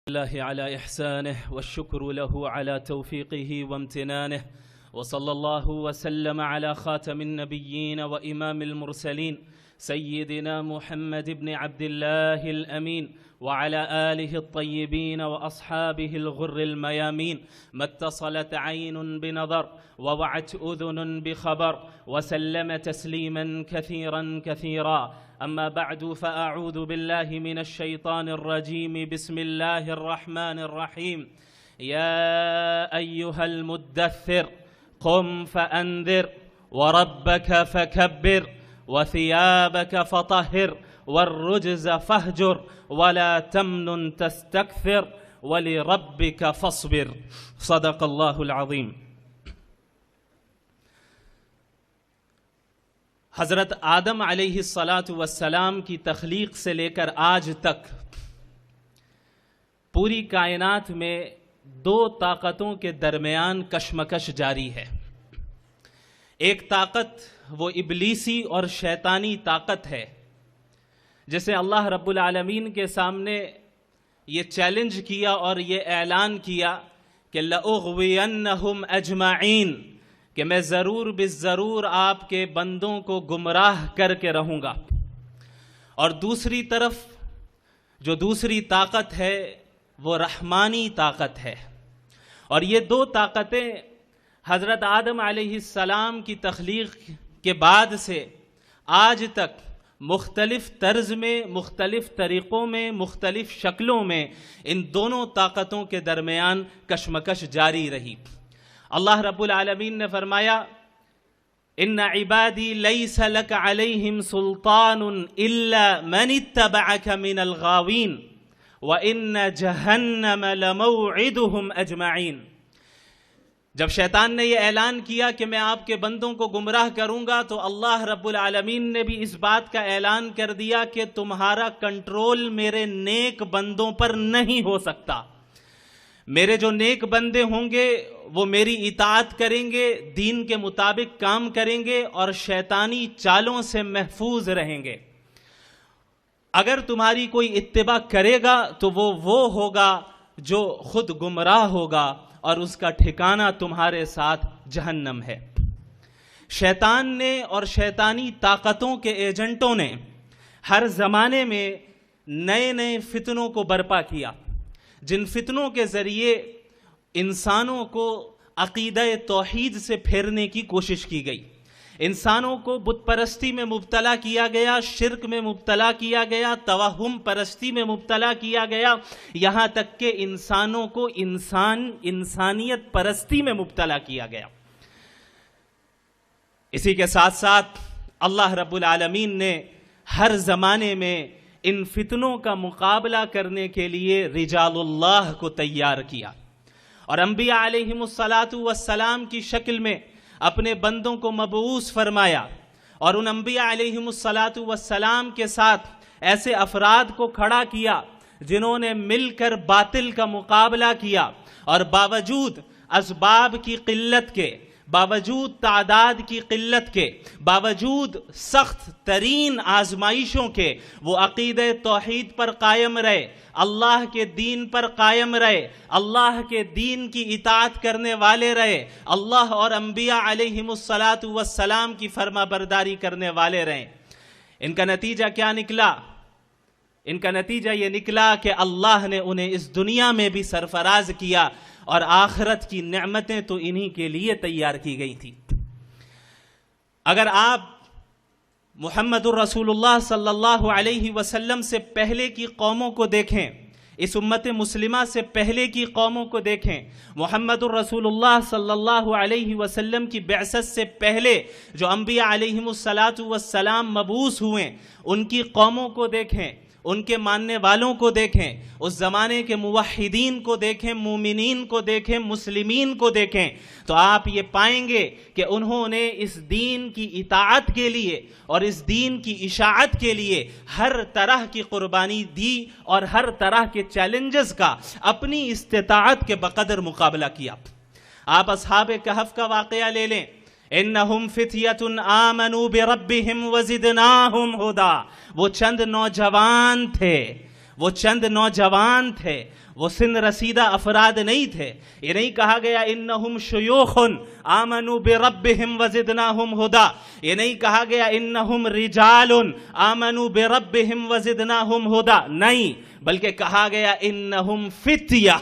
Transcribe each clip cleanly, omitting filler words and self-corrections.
الله على إحسانه والشكر له على توفيقه وامتنانه، وصلى الله وسلم على خاتم النبيين وإمام المرسلين سيدنا محمد بن عبد الله الأمين وعلى آله الطيبين وأصحابه الغر الميامين. ما اتصلت عين بنظر ووعت أذن بخبر وسلم تسليما كثيرا كثيرا. أما بعد، فأعوذ بالله من الشيطان الرجيم. بسم الله الرحمن الرحيم. يا أيها المدثر قم فأنذر وربك فكبر وثيابك فطهر والرجز فاهجر ولا تمنن تستكثر ولربك فاصبر. صدق الله العظيم. حضرت آدم علیہ الصلاۃ والسلام کی تخلیق سے لے کر آج تک پوری کائنات میں دو طاقتوں کے درمیان کشمکش جاری ہے. ایک طاقت وہ ابلیسی اور شیطانی طاقت ہے جسے اللہ رب العالمین کے سامنے یہ چیلنج کیا اور یہ اعلان کیا کہ لَأُغْوِيَنَّهُمْ أَجْمَعِينَ، کہ میں ضرور بالضرور آپ کے بندوں کو گمراہ کر کے رہوں گا. اور دوسری طرف جو دوسری طاقت ہے وہ رحمانی طاقت ہے. اور یہ دو طاقتیں حضرت آدم علیہ السلام کی تخلیق کے بعد سے آج تک مختلف طرز میں، مختلف طریقوں میں، مختلف شکلوں میں ان دونوں طاقتوں کے درمیان کشمکش جاری رہی. اللہ رب العالمین نے فرمایا ان عبادی لیس لک علیہم سلطان الا من اتبعک من الغاوین وان جہنم لموعدہم اجمعین. جب شیطان نے یہ اعلان کیا کہ میں آپ کے بندوں کو گمراہ کروں گا تو اللہ رب العالمین نے بھی اس بات کا اعلان کر دیا کہ تمہارا کنٹرول میرے نیک بندوں پر نہیں ہو سکتا. میرے جو نیک بندے ہوں گے وہ میری اطاعت کریں گے، دین کے مطابق کام کریں گے اور شیطانی چالوں سے محفوظ رہیں گے. اگر تمہاری کوئی اتباع کرے گا تو وہ ہوگا جو خود گمراہ ہوگا اور اس کا ٹھکانہ تمہارے ساتھ جہنم ہے. شیطان نے اور شیطانی طاقتوں کے ایجنٹوں نے ہر زمانے میں نئے نئے فتنوں کو برپا کیا، جن فتنوں کے ذریعے انسانوں کو عقیدہ توحید سے پھیرنے کی کوشش کی گئی. انسانوں کو بت پرستی میں مبتلا کیا گیا، شرک میں مبتلا کیا گیا، توہم پرستی میں مبتلا کیا گیا، یہاں تک کہ انسانوں کو انسانیت پرستی میں مبتلا کیا گیا. اسی کے ساتھ ساتھ اللہ رب العالمین نے ہر زمانے میں ان فتنوں کا مقابلہ کرنے کے لیے رجال اللہ کو تیار کیا اور انبیاء علیہم الصلاۃ والسلام کی شکل میں اپنے بندوں کو مبعوث فرمایا. اور ان انبیاء علیہم الصلاۃ والسلام کے ساتھ ایسے افراد کو کھڑا کیا جنہوں نے مل کر باطل کا مقابلہ کیا اور باوجود اسباب کی قلت کے، باوجود تعداد کی قلت کے، باوجود سخت ترین آزمائشوں کے وہ عقیدہ توحید پر قائم رہے، اللہ کے دین پر قائم رہے، اللہ کے دین کی اطاعت کرنے والے رہے، اللہ اور انبیاء علیہم الصلاۃ والسلام کی فرما برداری کرنے والے رہے. ان کا نتیجہ کیا نکلا؟ ان کا نتیجہ یہ نکلا کہ اللہ نے انہیں اس دنیا میں بھی سرفراز کیا اور آخرت کی نعمتیں تو انہی کے لیے تیار کی گئی تھی. اگر آپ محمد الرسول اللہ صلی اللہ علیہ وسلم سے پہلے کی قوموں کو دیکھیں، اس امت مسلمہ سے پہلے کی قوموں کو دیکھیں، محمد الرسول اللہ صلی اللہ علیہ وسلم کی بعثت سے پہلے جو انبیاء علیہم الصلاۃ والسلام مبعوث ہوئے ان کی قوموں کو دیکھیں، ان کے ماننے والوں کو دیکھیں، اس زمانے کے موحدین کو دیکھیں، مومنین کو دیکھیں، مسلمین کو دیکھیں، تو آپ یہ پائیں گے کہ انہوں نے اس دین کی اطاعت کے لیے اور اس دین کی اشاعت کے لیے ہر طرح کی قربانی دی اور ہر طرح کے چیلنجز کا اپنی استطاعت کے بقدر مقابلہ کیا. آپ اصحاب کہف کا واقعہ لے لیں، انہم فتیۃ آمنوا بربہم وزدناہم ہدی، وہ چند نوجوان تھے، وہ چند نوجوان تھے، وہ سن رسیدہ افراد نہیں تھے. یہ نہیں کہا گیا انہم شیوخ آمنوا بربہم وزدناہم ہدا. یہ نہیں کہا گیا انہم رجال آمنوا بربہم وزدناہم ہدا. نہیں، بلکہ کہا گیا انہم فتیہ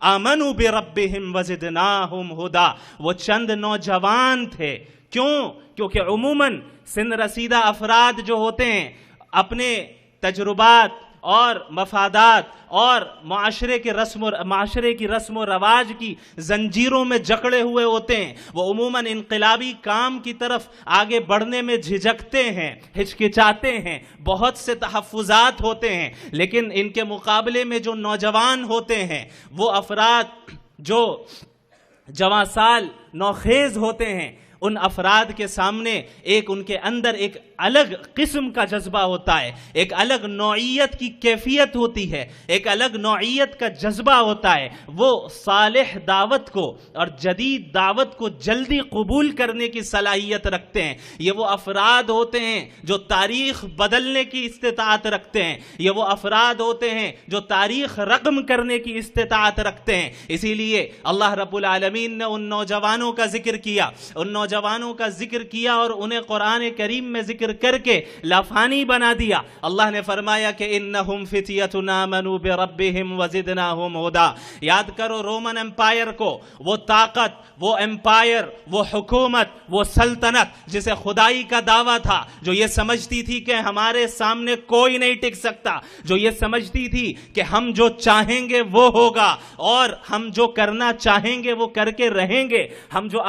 آمنوا بربہم وزدناہم ہدا. وہ چند نوجوان تھے. کیوں؟ کیونکہ عموماً سن رسیدہ افراد جو ہوتے ہیں اپنے تجربات اور مفادات اور معاشرے کی رسم و رواج کی زنجیروں میں جکڑے ہوئے ہوتے ہیں. وہ عموماً انقلابی کام کی طرف آگے بڑھنے میں جھجکتے ہیں، ہچکچاتے ہیں، بہت سے تحفظات ہوتے ہیں. لیکن ان کے مقابلے میں جو نوجوان ہوتے ہیں، وہ افراد جو جوان سال نوخیز ہوتے ہیں، ان افراد کے سامنے ان کے اندر ایک الگ قسم کا جذبہ ہوتا ہے، ایک الگ نوعیت کی کیفیت ہوتی ہے، ایک الگ نوعیت کا جذبہ ہوتا ہے. وہ صالح دعوت کو اور جدید دعوت کو جلدی قبول کرنے کی صلاحیت رکھتے ہیں. یہ وہ افراد ہوتے ہیں جو تاریخ بدلنے کی استطاعت رکھتے ہیں. یہ وہ افراد ہوتے ہیں جو تاریخ رقم کرنے کی استطاعت رکھتے ہیں. اسی لیے اللہ رب العالمین نے ان نوجوانوں کا ذکر کیا، اور انہیں قرآن کریم میں ذکر کر کے لافانی بنا دیا. اللہ نے فرمایا کہ انہم فتیۃ آمنوا بربہم وزدناہم ہدا. یاد کرو رومن امپائر کو، وہ طاقت، وہ امپائر، وہ حکومت، وہ سلطنت جسے خدائی کا دعویٰ تھا، جو یہ سمجھتی تھی کہ ہمارے سامنے کوئی نہیں ٹک سکتا، جو یہ سمجھتی تھی کہ ہم جو چاہیں گے وہ ہوگا اور ہم جو کرنا چاہیں گے وہ کر کے رہیں گے. ہم جو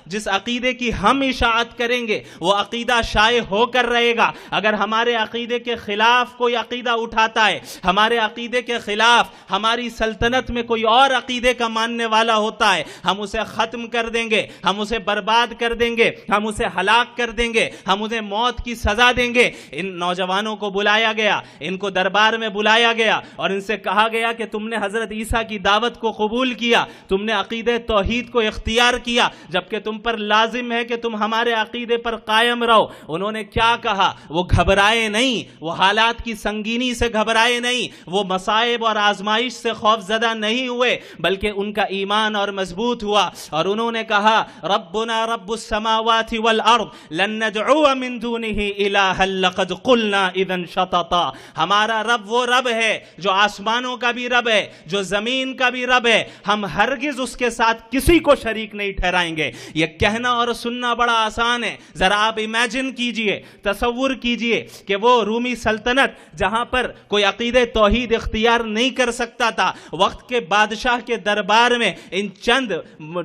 جس عقیدے کی ہم اشاعت کریں گے وہ عقیدہ شائع ہو کر رہے گا. اگر ہمارے عقیدے کے خلاف کوئی عقیدہ اٹھاتا ہے، ہمارے عقیدے کے خلاف ہماری سلطنت میں کوئی اور عقیدے کا ماننے والا ہوتا ہے، ہم اسے ختم کر دیں گے، ہم اسے برباد کر دیں گے، ہم اسے ہلاک کر دیں گے، ہم اسے موت کی سزا دیں گے. ان نوجوانوں کو بلایا گیا، ان کو دربار میں بلایا گیا اور ان سے کہا گیا کہ تم نے حضرت عیسیٰ کی دعوت کو قبول کیا، تم نے عقیدہ توحید کو اختیار کیا، جبکہ تم پر لازم ہے کہ تم ہمارے عقیدے پر قائم رہو. انہوں نے کیا کہا؟ وہ گھبرائے نہیں، وہ حالات کی سنگینی سے گھبرائے نہیں، وہ مصائب اور آزمائش سے خوف زدہ نہیں ہوئے، بلکہ ان کا ایمان اور مضبوط ہوا. اور انہوں نے کہا ربنا رب السماوات والارض لن ندعو من دونه الها لقد قلنا اذا شططا. ہمارا رب وہ رب ہے جو آسمانوں کا بھی رب ہے، جو زمین کا بھی رب ہے، ہم ہرگز اس کے ساتھ کسی کو شریک نہیں ٹھہرائیں گے. یہ کہنا اور سننا بڑا آسان ہے. ذرا آپ امیجن کیجئے، تصور کیجئے کہ وہ رومی سلطنت جہاں پر کوئی عقیدہ توحید اختیار نہیں کر سکتا تھا، وقت کے بادشاہ کے دربار میں ان چند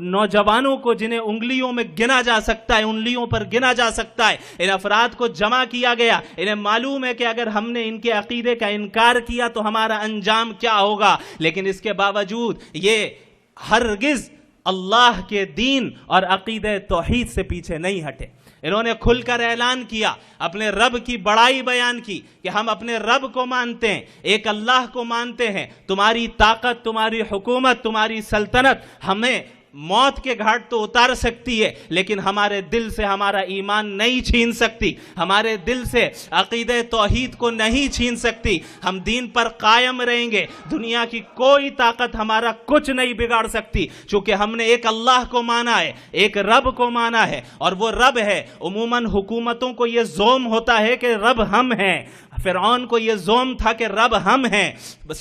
نوجوانوں کو جنہیں انگلیوں میں گنا جا سکتا ہے، انگلیوں پر گنا جا سکتا ہے، ان افراد کو جمع کیا گیا. انہیں معلوم ہے کہ اگر ہم نے ان کے عقیدے کا انکار کیا تو ہمارا انجام کیا ہوگا. لیکن اس کے باوجود یہ ہرگز اللہ کے دین اور عقیدہ توحید سے پیچھے نہیں ہٹے. انہوں نے کھل کر اعلان کیا، اپنے رب کی بڑائی بیان کی کہ ہم اپنے رب کو مانتے ہیں، ایک اللہ کو مانتے ہیں. تمہاری طاقت، تمہاری حکومت، تمہاری سلطنت ہمیں موت کے گھاٹ تو اتار سکتی ہے، لیکن ہمارے دل سے ہمارا ایمان نہیں چھین سکتی، ہمارے دل سے عقیدہ توحید کو نہیں چھین سکتی. ہم دین پر قائم رہیں گے، دنیا کی کوئی طاقت ہمارا کچھ نہیں بگاڑ سکتی، چونکہ ہم نے ایک اللہ کو مانا ہے، ایک رب کو مانا ہے، اور وہ رب ہے. عموماً حکومتوں کو یہ زوم ہوتا ہے کہ رب ہم ہیں. فرعون کو یہ زوم تھا کہ رب ہم ہیں.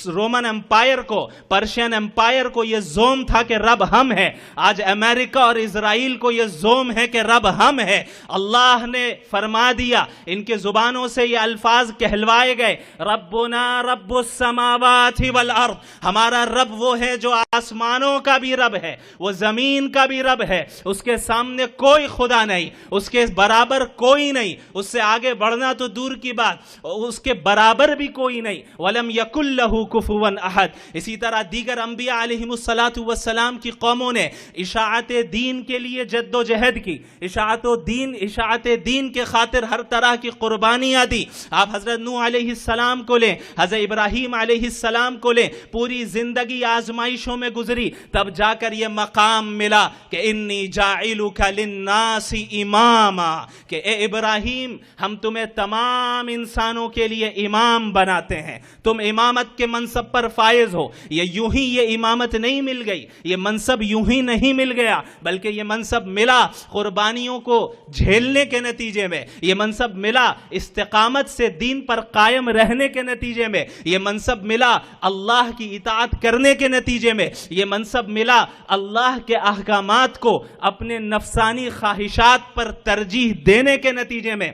رومن امپائر کو، پرشین امپائر کو یہ زوم تھا کہ رب ہم ہیں. آج امریکہ اور اسرائیل کو یہ زوم ہے کہ رب ہم ہے. اللہ نے فرما دیا، ان کے زبانوں سے یہ الفاظ کہلوائے گئے، ربنا رب السماوات والارض. ہمارا رب وہ ہے جو آسمانوں کا بھی رب ہے، وہ زمین کا بھی رب ہے. اس کے سامنے کوئی خدا نہیں، اس کے برابر کوئی نہیں، اس سے آگے بڑھنا تو دور کی بات، اس کے برابر بھی کوئی نہیں. وَلَمْ يَكُنْ لَهُ كُفُوًا أَحَدٌ. اسی طرح دیگر انبیاء علیہم السلام کی قوموں نے اشاعت دین کے لیے جد و جہد کی، اشاعت دین کے خاطر ہر طرح کی قربانیاں دی. آپ حضرت نوح علیہ السلام کو لیں، حضرت ابراہیم علیہ السلام کو لیں، پوری زندگی آزمائشوں میں گزری، تب جا کر یہ مقام ملا کہ انی جاعلک للناس اماما، کہ اے ابراہیم ہم تمہیں تمام انسانوں کے لیے امام بناتے ہیں، تم امامت کے منصب پر فائز ہو۔ یہ یوں ہی یہ امامت نہیں مل گئی، یہ منصب یوں ہی نہیں مل گیا، بلکہ یہ منصب ملا قربانیوں کو جھیلنے کے نتیجے میں، یہ منصب ملا استقامت سے دین پر قائم رہنے کے نتیجے میں، یہ منصب ملا اللہ کی اطاعت کرنے کے نتیجے میں، یہ منصب ملا اللہ کے احکامات کو اپنے نفسانی خواہشات پر ترجیح دینے کے نتیجے میں۔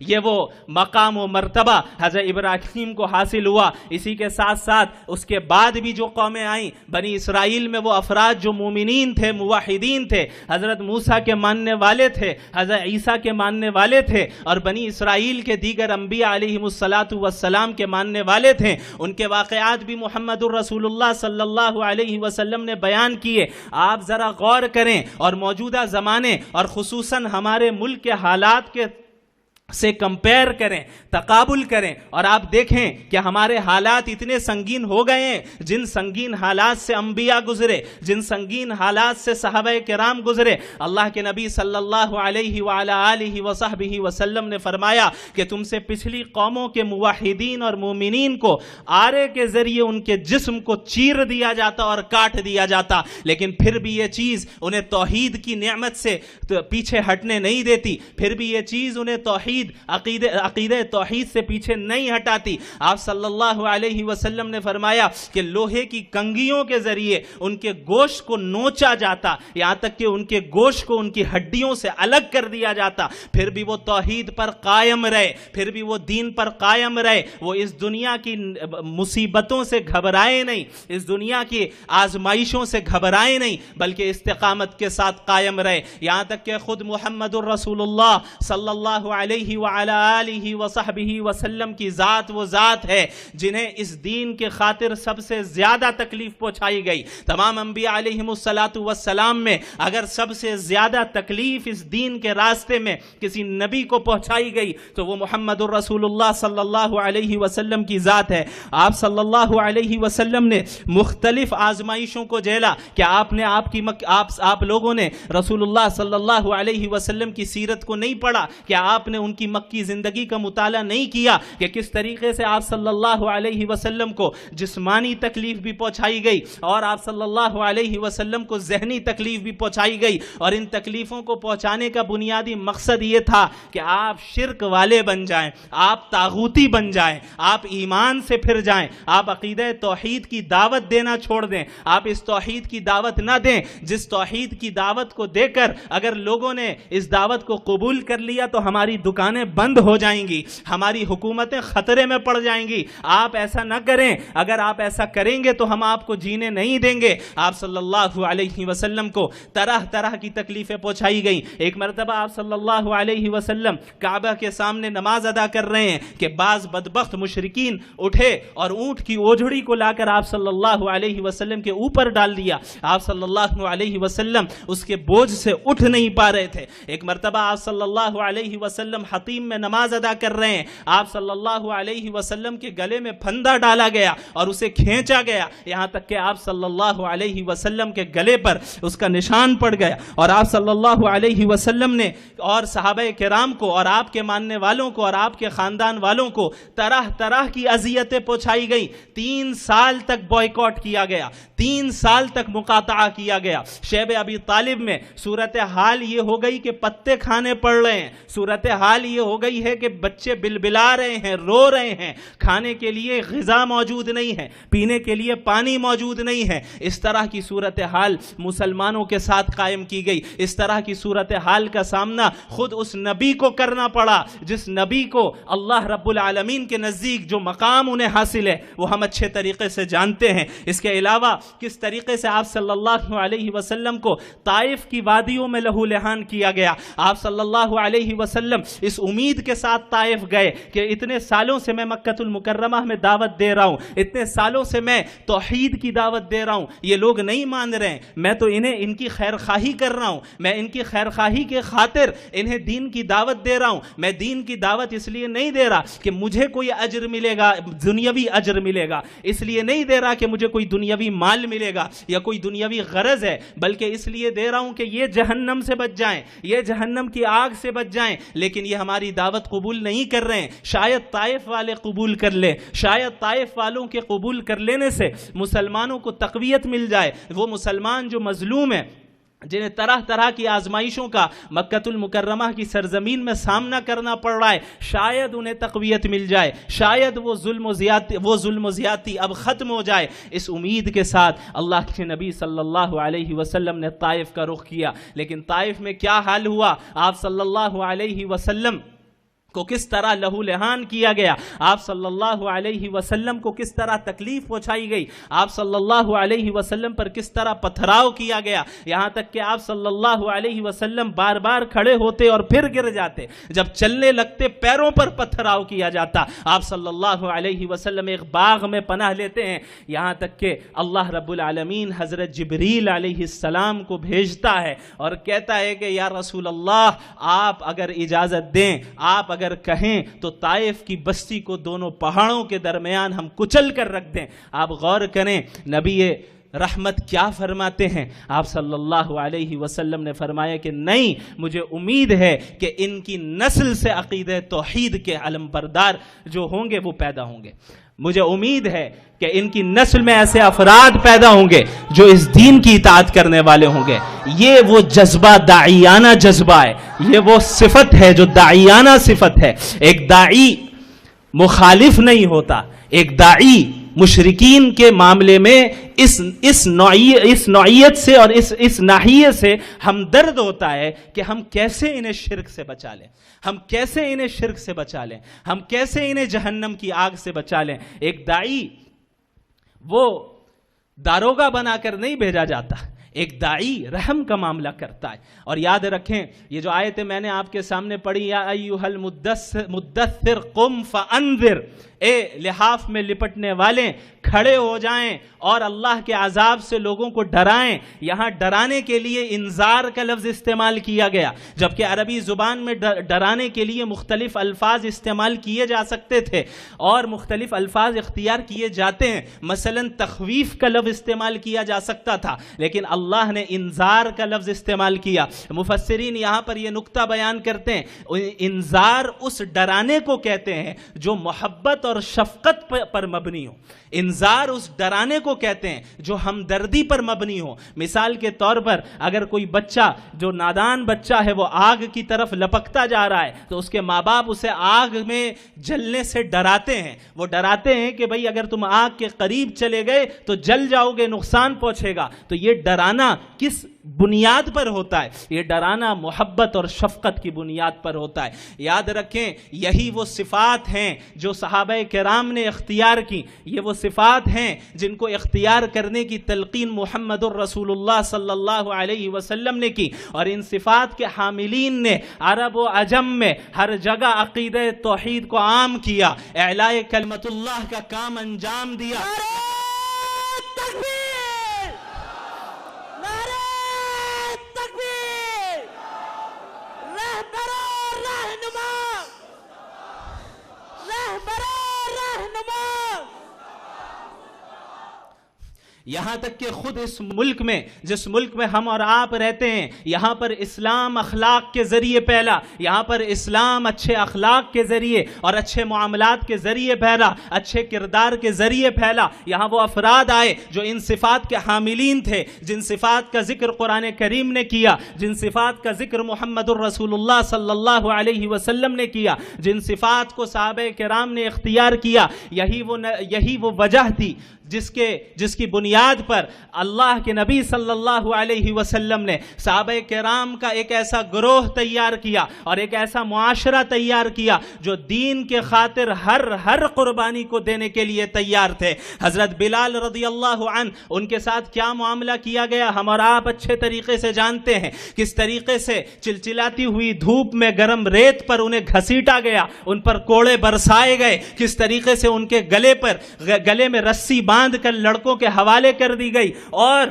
یہ وہ مقام و مرتبہ حضرت ابراہیم کو حاصل ہوا۔ اسی کے ساتھ ساتھ اس کے بعد بھی جو قومیں آئیں، بنی اسرائیل میں وہ افراد جو مومنین تھے، موحدین تھے، حضرت موسیٰ کے ماننے والے تھے، حضرت عیسیٰ کے ماننے والے تھے، اور بنی اسرائیل کے دیگر انبیاء علیہم السلام کے ماننے والے تھے۔ ان کے واقعات بھی محمد الرسول اللہ صلی اللہ علیہ وسلم نے بیان کیے۔ آپ ذرا غور کریں اور موجودہ زمانے اور خصوصاً ہمارے ملک کے حالات کے سے کمپیئر کریں، تقابل کریں، اور آپ دیکھیں کہ ہمارے حالات اتنے سنگین ہو گئے ہیں۔ جن سنگین حالات سے انبیاء گزرے، جن سنگین حالات سے صحابہ کرام گزرے، اللہ کے نبی صلی اللہ علیہ وعلی آلہ وصحبہ وسلم نے فرمایا کہ تم سے پچھلی قوموں کے موحدین اور مومنین کو آرے کے ذریعے ان کے جسم کو چیر دیا جاتا اور کاٹ دیا جاتا، لیکن پھر بھی یہ چیز انہیں توحید کی نعمت سے پیچھے ہٹنے نہیں دیتی، پھر بھی یہ چیز انہیں توحید عقیدہ توحید سے پیچھے نہیں ہٹاتی۔ آپ صلی اللہ علیہ وسلم نے فرمایا کہ لوہے کی کنگھیوں کے ذریعے ان کے گوشت کو نوچا جاتا، یہاں تک کہ ان کے گوشت کو ان کی ہڈیوں سے الگ کر دیا جاتا، پھر بھی وہ توحید پر قائم رہے، پھر بھی وہ دین پر قائم رہے، وہ اس دنیا کی مصیبتوں سے گھبرائے نہیں، اس دنیا کی آزمائشوں سے گھبرائے نہیں، بلکہ استقامت کے ساتھ قائم رہے، یہاں تک کہ خود محمد الرسول اللہ صلی اللہ علیہ وعلی آلہ وصحبہ وسلم کی ذات وہ ذات ہے جنہیں اس دین کے خاطر سب سے زیادہ تکلیف پہنچائی گئی۔ تمام انبیاء علیہم السلام میں اگر سب سے زیادہ تکلیف اس دین کے راستے میں کسی نبی کو پہنچائی گئی تو وہ محمد الرسول اللہ صلی اللہ علیہ وسلم کی ذات ہے۔ آپ صلی اللہ علیہ وسلم نے مختلف آزمائشوں کو جھیلا۔ کیا آپ لوگوں نے رسول اللہ صلی اللہ علیہ وسلم کی سیرت کو نہیں پڑھا؟ کیا آپ نے ان کی مکی زندگی کا مطالعہ نہیں کیا کہ کس طریقے سے آپ صلی اللہ علیہ وسلم کو جسمانی تکلیف بھی پہنچائی گئی اور آپ صلی اللہ علیہ وسلم کو ذہنی تکلیف بھی پہنچائی گئی، اور ان تکلیفوں کو پہنچانے کا بنیادی مقصد یہ تھا کہ آپ شرک والے بن جائیں، آپ طاغوتی بن جائیں، آپ ایمان سے پھر جائیں، آپ عقیدہ توحید کی دعوت دینا چھوڑ دیں، آپ اس توحید کی دعوت نہ دیں جس توحید کی دعوت کو دے کر اگر لوگوں نے اس دعوت کو قبول کر لیا تو ہماری دکانیں بند ہو جائیں گی، ہماری حکومتیں خطرے میں پڑ جائیں گی۔ آپ ایسا نہ کریں، اگر آپ ایسا کریں گے تو ہم آپ کو جینے نہیں دیں گے۔ آپ صلی اللہ علیہ وسلم کو طرح طرح کی تکلیفیں پہنچائی گئیں۔ ایک مرتبہ آپ صلی اللہ علیہ وسلم کعبہ کے سامنے نماز ادا کر رہے ہیں کہ بعض بدبخت مشرکین اٹھے اور اونٹ کی اوجھڑی کو لا کر آپ صلی اللہ علیہ وسلم کے اوپر ڈال دیا۔ آپ صلی اللہ علیہ وسلم اس کے بوجھ سے اٹھ نہیں پا رہے تھے۔ ایک مرتبہ آپ صلی اللہ علیہ وسلم حتیم میں نماز ادا کر رہے ہیں، آپ صلی اللہ علیہ وسلم کے گلے میں پھندا ڈالا گیا اور اسے کھینچا گیا، یہاں تک کہ آپ صلی اللہ علیہ وسلم کے گلے پر اس کا نشان پڑ گیا، اور آپ صلی اللہ علیہ وسلم نے اور صحابہ کرام کو اور آپ کے ماننے والوں کو اور آپ کے خاندان والوں کو طرح طرح کی اذیتیں پہنچائی گئی۔ 3 سال تک بائیکاٹ کیا گیا، 3 سال تک مقاطعہ کیا گیا۔ شیب ابی طالب میں صورتحال یہ ہو گئی کہ پتے کھانے پڑ رہے ہیں، صورتحال یہ ہو گئی ہے کہ بچے بلبلا رہے ہیں، رو رہے ہیں، کھانے کے لیے غذا موجود نہیں ہے، پینے کے لیے پانی موجود نہیں ہے۔ اس طرح کی صورتحال مسلمانوں کے ساتھ قائم کی گئی۔ اس طرح کی صورتحال کا سامنا خود اس نبی کو کرنا پڑا جس نبی کو اللہ رب العالمین کے نزدیک جو مقام انہیں حاصل ہے وہ ہم اچھے طریقے سے جانتے ہیں۔ اس کے علاوہ کس طریقے سے آپ صلی اللہ علیہ وسلم کو طائف کی وادیوں میں لہو لہان کیا گیا۔ آپ صلی اللہ علیہ وسلم اس امید کے ساتھ طائف گئے کہ اتنے سالوں سے میں مکہ المکرمہ میں دعوت دے رہا ہوں، اتنے سالوں سے میں توحید کی دعوت دے رہا ہوں، یہ لوگ نہیں مان رہے ہیں، میں تو ان کی خیر خواہی کر رہا ہوں، میں ان کی خیر خواہی کے خاطر انہیں دین کی دعوت دے رہا ہوں۔ میں دین کی دعوت اس لیے نہیں دے رہا کہ مجھے کوئی اجر ملے گا، دنیاوی اجر ملے گا، اس لیے نہیں دے رہا کہ مجھے کوئی دنیاوی مال ملے گا یا کوئی دنیاوی غرض ہے، بلکہ اس لیے دے رہا ہوں کہ یہ جہنم سے بچ جائیں، یہ جہنم کی آگ سے بچ جائیں۔ لیکن یہ ہماری دعوت قبول نہیں کر رہے ہیں، شاید طائف والے قبول کر لیں، شاید طائف والوں کے قبول کر لینے سے مسلمانوں کو تقویت مل جائے۔ وہ مسلمان جو مظلوم ہیں، جنہیں طرح طرح کی آزمائشوں کا مکہ المکرمہ کی سرزمین میں سامنا کرنا پڑ رہا ہے، شاید انہیں تقویت مل جائے، شاید وہ ظلم و زیادتی اب ختم ہو جائے۔ اس امید کے ساتھ اللہ کے نبی صلی اللہ علیہ وسلم نے طائف کا رخ کیا۔ لیکن طائف میں کیا حال ہوا؟ آپ صلی اللہ علیہ وسلم کو کس طرح لہو لہان کیا گیا، آپ صلی اللہ علیہ وسلم کو کس طرح تکلیف پہنچائی گئی، آپ صلی اللہ علیہ وسلم پر کس طرح پتھراؤ کیا گیا، یہاں تک کہ آپ صلی اللہ علیہ وسلم بار بار کھڑے ہوتے اور پھر گر جاتے، جب چلنے لگتے پیروں پر پتھراؤ کیا جاتا۔ آپ صلی اللہ علیہ وسلم ایک باغ میں پناہ لیتے ہیں، یہاں تک کہ اللہ رب العالمین حضرت جبریل علیہ السلام کو بھیجتا ہے اور کہتا ہے کہ یا رسول اللہ، آپ اگر اجازت دیں، آپ اگر کہیں تو طائف کی بستی کو دونوں پہاڑوں کے درمیان ہم کچل کر رکھ دیں۔ آپ غور کریں نبی رحمت کیا فرماتے ہیں۔ آپ صلی اللہ علیہ وسلم نے فرمایا کہ نہیں، مجھے امید ہے کہ ان کی نسل سے عقیدہ توحید کے علم بردار جو ہوں گے وہ پیدا ہوں گے۔ مجھے امید ہے کہ ان کی نسل میں ایسے افراد پیدا ہوں گے جو اس دین کی اطاعت کرنے والے ہوں گے۔ یہ وہ جذبہ داعیانہ جذبہ ہے، یہ وہ صفت ہے جو داعیانہ صفت ہے۔ ایک داعی مخالف نہیں ہوتا، ایک داعی مشرکین کے معاملے میں اس نوعیت سے اور اس ناحیے سے ہمدرد ہوتا ہے کہ ہم کیسے انہیں شرک سے بچا لیں، ہم کیسے انہیں شرک سے بچا لیں، ہم کیسے انہیں جہنم کی آگ سے بچا لیں۔ ایک داعی وہ داروغہ بنا کر نہیں بھیجا جاتا، ایک داعی رحم کا معاملہ کرتا ہے۔ اور یاد رکھیں یہ جو آیت میں نے آپ کے سامنے پڑھی، یا ایھا المدثر قم فانذر، اے لحاف میں لپٹنے والے کھڑے ہو جائیں اور اللہ کے عذاب سے لوگوں کو ڈرائیں۔ یہاں ڈرانے کے لیے انذار کا لفظ استعمال کیا گیا، جبکہ عربی زبان میں ڈرانے کے لیے مختلف الفاظ استعمال کیے جا سکتے تھے اور مختلف الفاظ اختیار کیے جاتے ہیں۔ مثلا تخویف کا لفظ استعمال کیا جا سکتا تھا، لیکن اللہ نے انذار کا لفظ استعمال کیا۔ مفسرین یہاں پر یہ نقطہ بیان کرتے ہیں، انذار اس ڈرانے کو کہتے ہیں جو محبت اور شفقت پر مبنی ہو۔ انذار اس ڈرانے کو کہتے ہیں جو ہمدردی پر مبنی ہو۔ مثال کے طور پر اگر کوئی بچہ جو نادان بچہ ہے وہ آگ کی طرف لپکتا جا رہا ہے تو اس کے ماں باپ اسے آگ میں جلنے سے ڈراتے ہیں۔ وہ ڈراتے ہیں کہ بھئی اگر تم آگ کے قریب چلے گئے تو جل جاؤ گے، نقصان پہنچے گا۔ تو یہ ڈرانا کس بنیاد پر ہوتا ہے؟ یہ ڈرانا محبت اور شفقت کی بنیاد پر ہوتا ہے۔ یاد رکھیں یہی وہ صفات ہیں جو صحابہ کرام نے اختیار کی، یہ وہ صفات ہیں جن کو اختیار کرنے کی تلقین محمد الرسول اللہ صلی اللہ علیہ وسلم نے کی، اور ان صفات کے حاملین نے عرب و عجم میں ہر جگہ عقیدہ توحید کو عام کیا، اعلاء کلمت اللہ کا کام انجام دیا۔ یہاں تک کہ خود اس ملک میں، جس ملک میں ہم اور آپ رہتے ہیں، یہاں پر اسلام اخلاق کے ذریعے پھیلا، یہاں پر اسلام اچھے اخلاق کے ذریعے اور اچھے معاملات کے ذریعے پھیلا، اچھے کردار کے ذریعے پھیلا۔ یہاں وہ افراد آئے جو ان صفات کے حاملین تھے، جن صفات کا ذکر قرآن کریم نے کیا، جن صفات کا ذکر محمد الرسول اللہ صلی اللہ علیہ وسلم نے کیا، جن صفات کو صحابہ کرام نے اختیار کیا۔ یہی وہ وجہ تھی جس کی بنیاد پر اللہ کے نبی صلی اللہ علیہ وسلم نے صحابہ کرام کا ایک ایسا گروہ تیار کیا اور ایک ایسا معاشرہ تیار کیا جو دین کے خاطر ہر قربانی کو دینے کے لیے تیار تھے۔ حضرت بلال رضی اللہ عنہ، ان کے ساتھ کیا معاملہ کیا گیا ہم اور آپ اچھے طریقے سے جانتے ہیں۔ کس طریقے سے چلچلاتی ہوئی دھوپ میں گرم ریت پر انہیں گھسیٹا گیا، ان پر کوڑے برسائے گئے، کس طریقے سے ان کے گلے میں رسی باندھ کر لڑکوں کے حوالے کر دی گئی، اور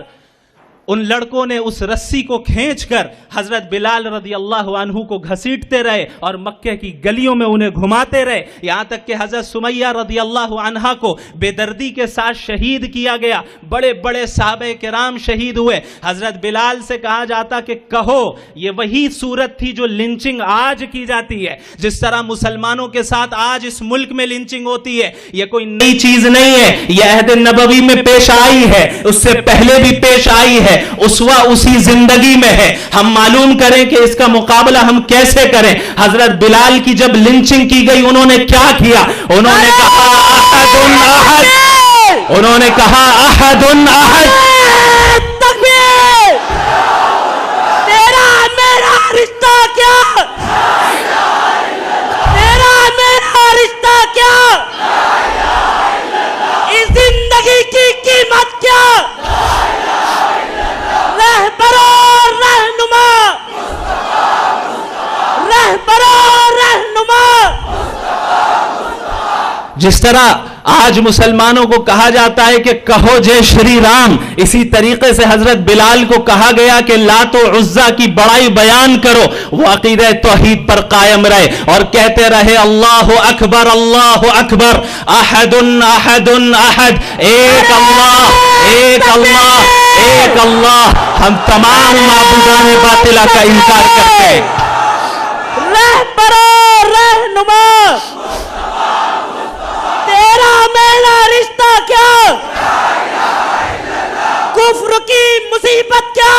ان لڑکوں نے اس رسی کو کھینچ کر حضرت بلال رضی اللہ عنہ کو گھسیٹتے رہے اور مکے کی گلیوں میں انہیں گھماتے رہے، یہاں تک کہ حضرت سمیہ رضی اللہ عنہا کو بے دردی کے ساتھ شہید کیا گیا، بڑے بڑے صحابہ کرام شہید ہوئے۔ حضرت بلال سے کہا جاتا کہ کہو یہ وہی صورت تھی جو لنچنگ آج کی جاتی ہے، جس طرح مسلمانوں کے ساتھ آج اس ملک میں لنچنگ ہوتی ہے، یہ کوئی نئی چیز نہیں ہے، یہ عہد نبوی میں پیش آئی ہے، اس سے پہلے بھی پیش آئی ہے، اسوہ اسی زندگی میں ہے۔ ہم معلوم کریں کہ اس کا مقابلہ ہم کیسے کریں۔ حضرت بلال کی جب لنچنگ کی گئی انہوں نے کیا کیا؟ انہوں نے کہا احد احد، انہوں نے کہا احد احد، تکبیر، تیرا میرا رشتہ کیا، تیرا میرا رشتہ کیا، اس زندگی کی قیمت کیا، رہبر و رہنما، رہبر و رہنما۔ جس طرح آج مسلمانوں کو کہا جاتا ہے کہ کہو جے شری رام، اسی طریقے سے حضرت بلال کو کہا گیا کہ لات و عزا کی بڑائی بیان کرو، وہ عقیدہ توحید پر قائم رہے اور کہتے رہے اللہ اکبر اللہ اکبر، احد احد احد، ایک اللہ ایک اللہ ایک اللہ۔ ہم تمام معبودان باطلہ کا انکار کرتے ہیں۔ رہبر و رہنما، تیرا میرا رشتہ کیا، کفر کی مصیبت کیا،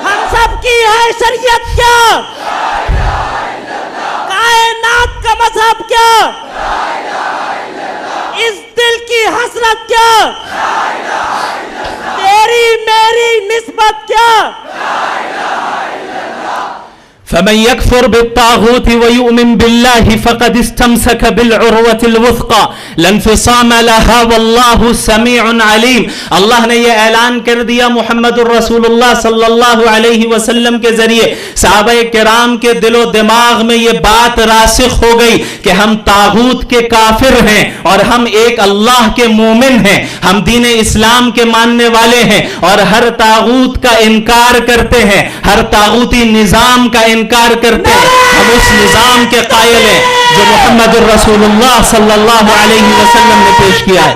ہم سب کی ہے شریعت کیا، کائنات کا مذہب کیا، اس دل کی حسرت کیا، تیری میری نسبت کیا۔ فمن يكفر بالطاغوت ويؤمن بالله فقد استمسك بالعروة الوثقى لا انفصام لها والله سميع عليم۔ اللہ نے یہ اعلان کر دیا محمد الرسول اللہ صلی اللہ علیہ وسلم کے ذریعے، صحابہ کرام کے دل و دماغ میں یہ بات راسخ ہو گئی کہ ہم طاغوت کے کافر ہیں اور ہم ایک اللہ کے مومن ہیں، ہم دین اسلام کے ماننے والے ہیں اور ہر طاغوت کا انکار کرتے ہیں، ہر طاغوتی نظام کا انکار کرتے ہیں، ہم اس نظام کے قائل ہیں جو محمد الرسول اللہ صلی اللہ علیہ وسلم نے پیش کیا ہے۔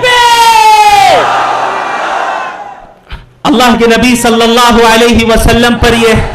اللہ کے نبی صلی اللہ علیہ وسلم پر یہ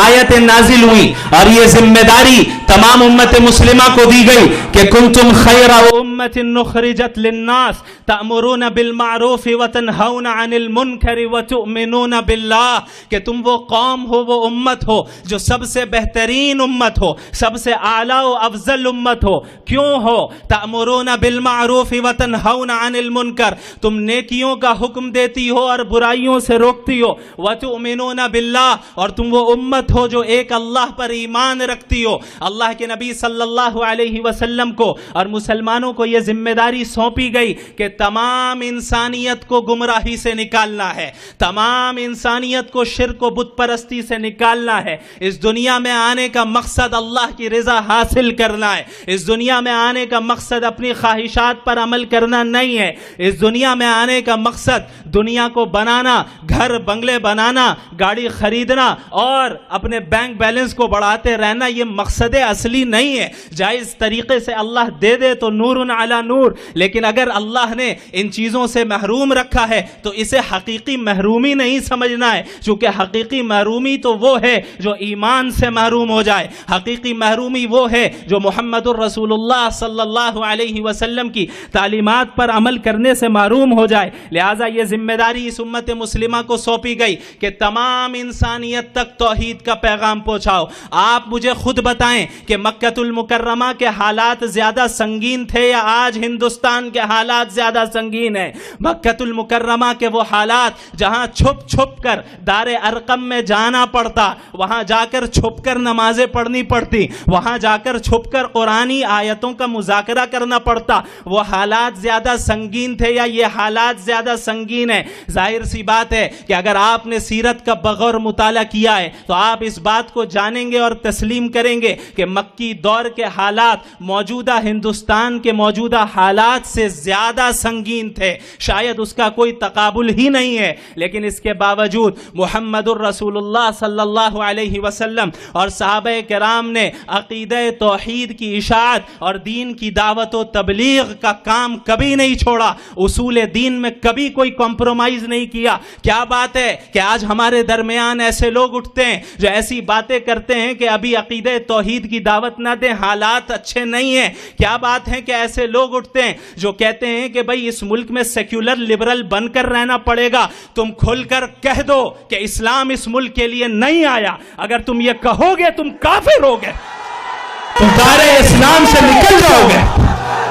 آیت نازل ہوئی اور یہ ذمہ داری تمام امت مسلمہ کو دی گئی کہ کنتم خیر امت نخرجت للناس تأمرون بالمعروف وتنہون عن المنکر وتؤمنون باللہ، کہ تم وہ قوم ہو، وہ امت ہو جو سب سے بہترین امت ہو، سب سے اعلیٰ و افضل امت ہو۔ کیوں ہو؟ تأمرون بالمعروف وتنہون عن المنکر، تم نیکیوں کا حکم دیتی ہو اور برائیوں سے روکتی ہو، وتؤمنون باللہ، اور تم وہ امت ہو جو ایک اللہ پر ایمان رکھتی ہو۔ اللہ کے نبی صلی اللہ علیہ وسلم کو اور مسلمانوں کو یہ ذمہ داری سونپی گئی کہ تمام انسانیت کو گمراہی سے نکالنا ہے، تمام انسانیت کو شرک و بت پرستی سے نکالنا ہے۔ اس دنیا میں آنے کا مقصد اللہ کی رضا حاصل کرنا ہے، اس دنیا میں آنے کا مقصد اپنی خواہشات پر عمل کرنا نہیں ہے، اس دنیا میں آنے کا مقصد دنیا کو بنانا، گھر بنگلے بنانا، گاڑی خریدنا اور اپنے بینک بیلنس کو بڑھاتے رہنا، یہ مقصد اصلی نہیں ہے۔ جائز طریقے سے اللہ دے دے تو نور علی نور، لیکن اگر اللہ نے ان چیزوں سے محروم رکھا ہے تو اسے حقیقی محرومی نہیں سمجھنا ہے، چونکہ حقیقی محرومی تو وہ ہے جو ایمان سے محروم ہو جائے، حقیقی محرومی وہ ہے جو محمد الرسول اللہ صلی اللہ علیہ وسلم کی تعلیمات پر عمل کرنے سے محروم ہو جائے۔ لہٰذا یہ ذمہ داری اس امت مسلمہ کو سونپی گئی کہ تمام انسانیت تک توحید کا پیغام پہنچاؤ۔ آپ مجھے خود بتائیں کہ مکہ المکرمہ کے حالات زیادہ سنگین تھے یا آج ہندوستان کے حالات زیادہ سنگین ہیں؟ مکہ المکرمہ کے وہ حالات جہاں چھپ چھپ کر دار ارقم میں جانا پڑتا، وہاں جا کر چھپ کر نمازیں پڑھنی پڑتی، وہاں جا کر چھپ کر قرآنی آیتوں کا مذاکرہ کرنا پڑتا، وہ حالات زیادہ سنگین تھے یا یہ حالات زیادہ سنگین ہیں؟ ظاہر سی بات ہے کہ اگر آپ نے سیرت کا بغور مطالعہ کیا ہے تو آپ اس بات کو جانیں گے اور تسلیم کریں گے کہ کہ مکی دور کے حالات موجودہ ہندوستان کے موجودہ حالات سے زیادہ سنگین تھے، شاید اس کا کوئی تقابل ہی نہیں ہے، لیکن اس کے باوجود محمد الرسول اللہ صلی اللہ علیہ وسلم اور صحابہ کرام نے عقیدہ توحید کی اشاعت اور دین کی دعوت و تبلیغ کا کام کبھی نہیں چھوڑا، اصول دین میں کبھی کوئی کمپرومائز نہیں کیا۔ کیا بات ہے کہ آج ہمارے درمیان ایسے لوگ اٹھتے ہیں جو ایسی باتیں کرتے ہیں کہ ابھی عقیدہ توحید کی دعوت نہ دیں، حالات اچھے نہیں ہیں۔ کیا بات ہے کہ ایسے لوگ اٹھتے ہیں جو کہتے ہیں کہ بھئی اس ملک میں سیکولر لبرل بن کر رہنا پڑے گا۔ تم کھل کر کہہ دو کہ اسلام اس ملک کے لیے نہیں آیا، اگر تم یہ کہو گے تم کافر ہوگے، تم دائرہ اسلام سے نکل جاؤ گے۔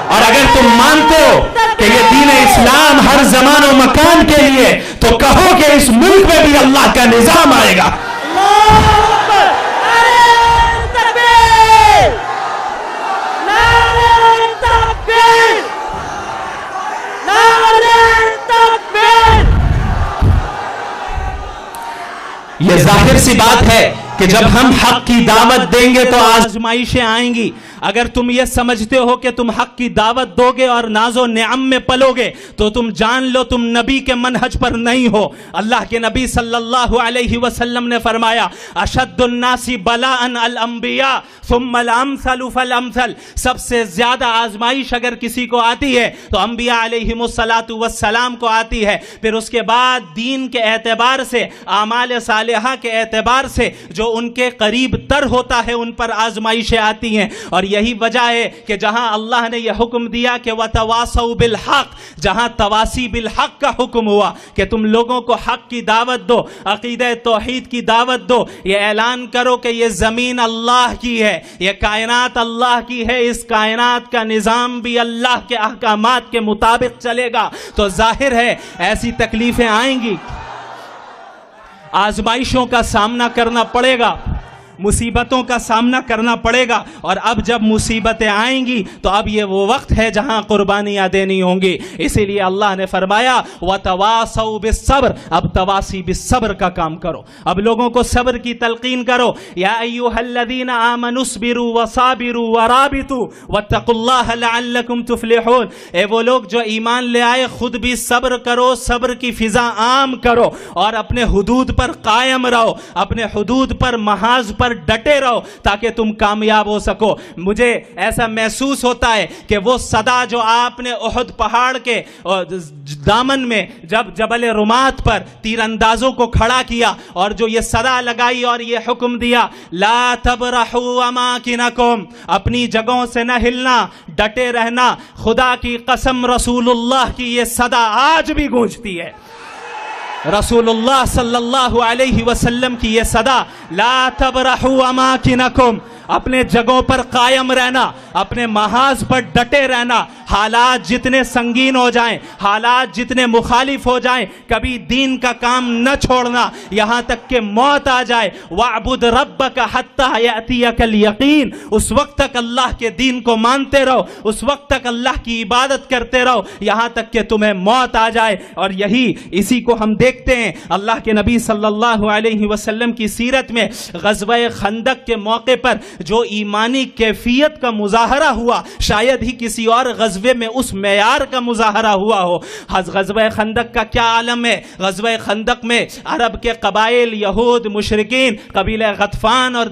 اور اگر تم مانتے ہو کہ یہ دین اسلام ہر زمان و مکان کے لیے، تو کہو کہ اس ملک میں بھی اللہ کا نظام آئے گا۔ یہ ظاہر سی بات ہے کہ جب ہم حق کی دعوت دیں گے تو آزمائشیں آئیں گی۔ اگر تم یہ سمجھتے ہو کہ تم حق کی دعوت دو گے اور ناز و نعم میں پلو گے تو تم جان لو تم نبی کے منہج پر نہیں ہو۔ اللہ کے نبی صلی اللہ علیہ وسلم نے فرمایا اشد الناس بلاء الانبیاء ثم الامثل فالامثل، سب سے زیادہ آزمائش اگر کسی کو آتی ہے تو انبیاء علیہم السلام کو آتی ہے، پھر اس کے بعد دین کے اعتبار سے، اعمال صالحہ کے اعتبار سے جو ان کے قریب تر ہوتا ہے ان پر آزمائشیں آتی ہیں۔ اور یہی وجہ ہے کہ جہاں اللہ نے یہ حکم دیا کہ وَتَوَاصَوْا بِالْحَقِّ، جہاں تواسی بالحق کا حکم ہوا کہ تم لوگوں کو حق کی دعوت دو، عقیدہ توحید کی دعوت دو، یہ اعلان کرو کہ یہ زمین اللہ کی ہے، یہ کائنات اللہ کی ہے، اس کائنات کا نظام بھی اللہ کے احکامات کے مطابق چلے گا، تو ظاہر ہے ایسی تکلیفیں آئیں گی، آزمائشوں کا سامنا کرنا پڑے گا، مصیبتوں کا سامنا کرنا پڑے گا۔ اور اب جب مصیبتیں آئیں گی تو اب یہ وہ وقت ہے جہاں قربانیاں دینی ہوں گی، اسی لیے اللہ نے فرمایا وَتَوَاصَوْا بِالصَّبْرِ، اب تواسی بالصبر کا کام کرو، اب لوگوں کو صبر کی تلقین کرو۔ یا ایھا الذین آمنوا اصبروا وصابروا ورابطوا واتقوا اللہ لعلکم تفلحون، اے وہ لوگ جو ایمان لے آئے خود بھی صبر کرو، صبر کی فضا عام کرو اور اپنے حدود پر قائم رہو، اپنے حدود پر محاذ پر ڈٹے رہو تاکہ تم کامیاب ہو سکو۔ مجھے ایسا محسوس ہوتا ہے کہ وہ صدا جو آپ نے احد پہاڑ کے دامن میں جب جبل رمات پر تیر اندازوں کو کھڑا کیا اور جو یہ صدا لگائی اور یہ حکم دیا لا تبرحوا اماکنکم، اپنی جگہوں سے نہ ہلنا، ڈٹے رہنا، خدا کی قسم رسول اللہ کی یہ صدا آج بھی گونجتی ہے، رسول اللہ صلی اللہ علیہ وسلم کی یہ صدا لا تبرحوا اماکنکم، اپنے جگہوں پر قائم رہنا، اپنے محاذ پر ڈٹے رہنا، حالات جتنے سنگین ہو جائیں، حالات جتنے مخالف ہو جائیں، کبھی دین کا کام نہ چھوڑنا یہاں تک کہ موت آ جائے۔ وَاعْبُدْ رَبَّكَ حَتَّى يَأْتِيَكَ الْيَقِينُ، اس وقت تک اللہ کے دین کو مانتے رہو، اس وقت تک اللہ کی عبادت کرتے رہو یہاں تک کہ تمہیں موت آ جائے۔ اور یہی اسی کو ہم دیکھتے ہیں اللہ کے نبی صلی اللہ علیہ وسلم کی سیرت میں غزوہ خندق کے موقع پر جو ایمانی کیفیت کا مظاہرہ ہوا، شاید ہی کسی اور غزوے میں اس معیار کا مظاہرہ ہوا ہو۔ غزوہ خندق کا کیا عالم ہے؟ غزوہ خندق میں عرب کے قبائل، یہود، مشرکین، قبیلہ غطفان اور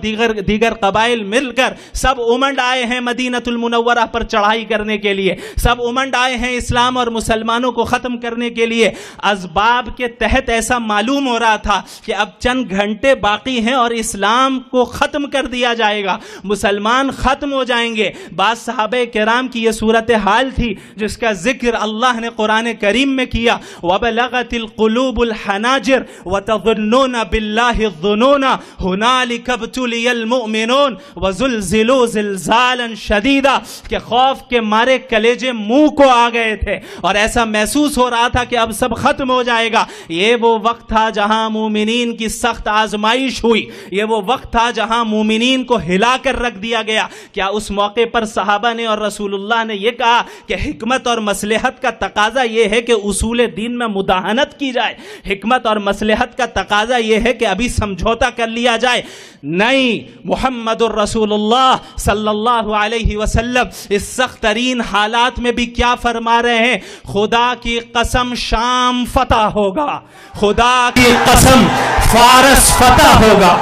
دیگر قبائل مل کر سب امنڈ آئے ہیں مدینۃ المنورہ پر چڑھائی کرنے کے لیے، سب امنڈ آئے ہیں اسلام اور مسلمانوں کو ختم کرنے کے لیے۔ اسباب کے تحت ایسا معلوم ہو رہا تھا کہ اب چند گھنٹے باقی ہیں اور اسلام کو ختم کر دیا جائے گا، مسلمان ختم ہو جائیں گے۔ بعض صحابہ کرام کی یہ صورتحال تھی جس کا ذکر اللہ نے قرآن کریم میں کیا وَبَلَغَتِ الْقُلُوبُ الْحَنَاجِرَ وَتَظُنُّونَ بِاللَّهِ الظُّنُونَ هُنَالِكَ ابْتُلِيَ الْمُؤْمِنُونَ وَزُلْزِلُوا زِلْزَالًا شَدِيدًا، کہ خوف کے مارے کلیجے منہ کو آ گئے تھے اور ایسا محسوس ہو رہا تھا کہ اب سب ختم ہو جائے گا۔ یہ وہ وقت تھا جہاں مومنین کی سخت آزمائش ہوئی، یہ وہ وقت تھا جہاں مومنین کو ہلا کر رکھ دیا گیا. کیا اس موقع پر صحابہ نے اور رسول اللہ نے یہ کہا کہ حکمت اور مصلحت کا تقاضا یہ ہے کہ اصول دین میں مداہنت کی جائے؟ حکمت اور مصلحت کا تقاضا یہ ہے کہ ابھی سمجھوتا کر لیا جائے؟ نہیں. محمد الرسول اللہ صلی اللہ علیہ وسلم اس سخت ترین حالات میں بھی کیا فرما رہے ہیں؟ خدا کی قسم شام فتح ہوگا، خدا کی قسم فارس فتح ہوگا.